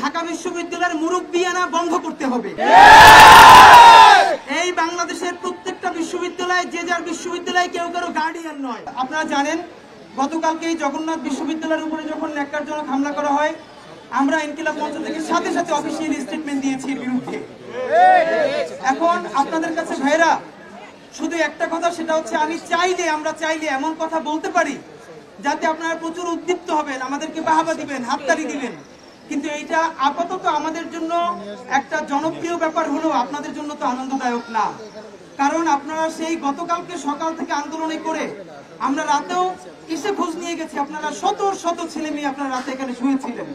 ঢাকা বিশ্ববিদ্যালয়ের মুরব্বিয়ানা বন্ধ করতে হবে। এই বাংলাদেশের প্রত্যেকটা বিশ্ববিদ্যালয় যে যার বিশ্ববিদ্যালয়, কেউ কারো গার্ডিয়ান নয়। আপনারা জানেন গতকালকে এই জগন্নাথ বিশ্ববিদ্যালয়ের উপরে যখন ন্যাক্কারজনক হামলা করা হয়, আমরা ইনকিলাব মঞ্চ থেকে সাথে সাথে অফিসিয়াল স্টেটমেন্ট দিয়েছি এর বিরুদ্ধে। এখন আপনাদের কাছে ভাইরা শুধু একটা কথা, সেটা হচ্ছে আমরা চাইলে এমন কথা বলতে পারি যাতে আপনারা প্রচুর উদ্দীপ্ত হবেন, আমাদেরকে বাহাবা দিবেন, হাততালি দিবেন, কিন্তু এইটা আপাতত আমাদের জন্য একটা জনপ্রিয় ব্যাপার হলেও আপনাদের জন্য তো আনন্দদায়ক না। কারণ আপনারা সেই গতকালকে সকাল থেকে আন্দোলনে করে আমরা রাতেও এসে খোঁজ নিয়ে গেছি, আপনারা শত শত ছেলে মেয়ে আপনারা রাতে এখানে শুয়েছিলেন।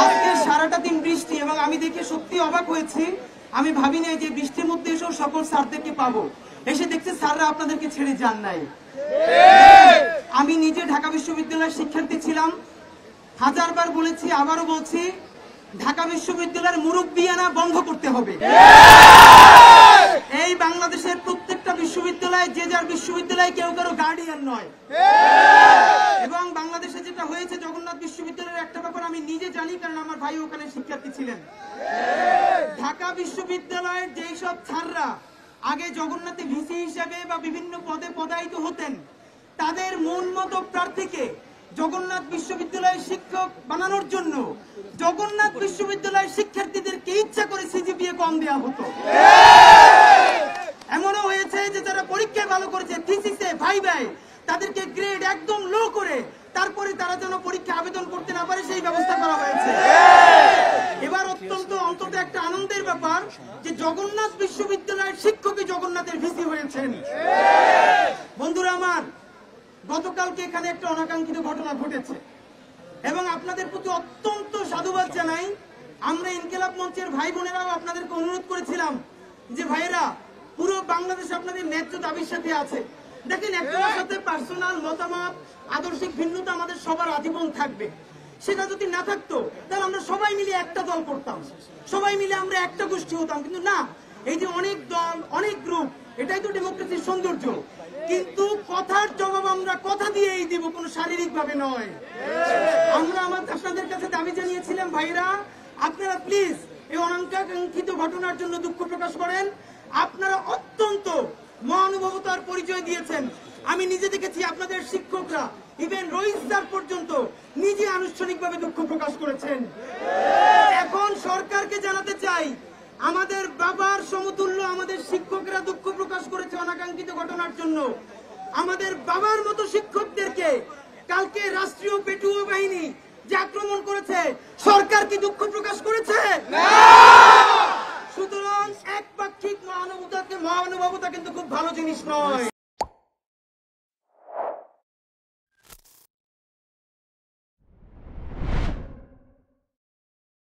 আজকে সারাটা দিন বৃষ্টি, এবং আমি দেখে সত্যি অবাক হয়েছি। আমি ভাবি নাই যে বৃষ্টির মধ্যে এসেও সকল স্যারদেরকে পাবো, এসে দেখছি স্যাররা আপনাদেরকে ছেড়ে যান নাই। আমি নিজে ঢাকা বিশ্ববিদ্যালয়ের শিক্ষার্থী ছিলাম, হাজারবার বলেছি, আবারও বলছি, ঢাকা বিশ্ববিদ্যালয়ের মুরব্বিয়ানা বন্ধ করতে হবে। এই বাংলাদেশের প্রত্যেকটা বিশ্ববিদ্যালয় যে যার বিশ্ববিদ্যালয়, কেউ কারো গার্ডিয়ান নয়। এবং বাংলাদেশে যেটা হয়েছে জগন্নাথ বিশ্ববিদ্যালয়ের একটা ব্যাপার আমি নিজে জানি, কারণ আমার ভাই ওখানে শিক্ষার্থী ছিলেন। ঢাকা বিশ্ববিদ্যালয়ের যেই সব ছাত্ররা আগে জগন্নাথে ভিসি হিসেবে বা বিভিন্ন পদে পদায়িত হতেন, তাদের মন মতো প্রার্থীকে জগন্নাথ বিশ্ববিদ্যালয়ের শিক্ষক বানানোর জন্য জগন্নাথ বিশ্ববিদ্যালয়ের শিক্ষার্থীদেরকে ইচ্ছা করে সিজিপিএ কম দেওয়া হতো। এমনও হয়েছে যে যারা পরীক্ষায় ভালো করেছে, থিসিসে, ভাইভায়, তাদেরকে গ্রেড একদম লো করে তারপরে তারা যেন পরীক্ষা আবেদন করতে না পারে সেই ব্যবস্থা করা হয়েছে। এবার অন্তত একটা আনন্দের ব্যাপার যে জগন্নাথ বিশ্ববিদ্যালয়ের শিক্ষকই জগন্নাথের ভিসি হয়েছেন। বন্ধুরা আমার, গতকালকে এখানে একটা অনাকাঙ্ক্ষিত ঘটনা ঘটেছে এবং আপনাদের প্রতি অত্যন্ত সাধুবাদ জানাই। আমরা ইনকিলাব মঞ্চের ভাই বোনেরাও আপনাদেরকে অনুরোধ করেছিলাম যে ভাইয়েরা, পুরো বাংলাদেশ আপনাদের ন্যায্য দাবির সাথে আছে। দেখেন, একজনের সাথে পার্সোনাল মতামত, আদর্শিক ভিন্নতা আমাদের সবার আজীবন থাকবে। সেটা যদি না থাকতো তাহলে আমরা সবাই মিলে একটা দল করতাম, সবাই মিলে আমরা একটা গোষ্ঠী হতাম। কিন্তু না, এই যে অনেক দল, অনেক গ্রুপ, এটাই তো ডেমোক্রেসির সৌন্দর্য। কিন্তু কথার জবাব আমরা কথা দিয়েই দিব, কোনো শারীরিক ভাবে নয়। আমরা আপনাদের কাছে দাবি জানিয়েছিলাম, ভাইরা আপনারা প্লিজ এই অনাকাঙ্ক্ষিত ঘটনার জন্য দুঃখ প্রকাশ করেন। আপনারা অত্যন্ত মহানুভবতার পরিচয় দিয়েছেন। আমি নিজে দেখেছি আপনাদের শিক্ষকরা, ইভেন রইস স্যার পর্যন্ত নিজে আনুষ্ঠানিকভাবে দুঃখ প্রকাশ করেছেন। এখন সরকারকে জানাতে চাই, আমাদের বাবার সমতুল্য আমাদের শিক্ষকরা দুঃখ প্রকাশ করেছে অনাকাঙ্ক্ষিত ঘটনার জন্য। আমাদের বাবার মতো শিক্ষকদেরকে কালকে রাষ্ট্রীয় পেটুয়া বাহিনী যে আক্রমণ করেছে, সরকার কি দুঃখ প্রকাশ করেছে? সুতরাং একপাক্ষিক মহানুভবতা কিন্তু খুব ভালো জিনিস নয়।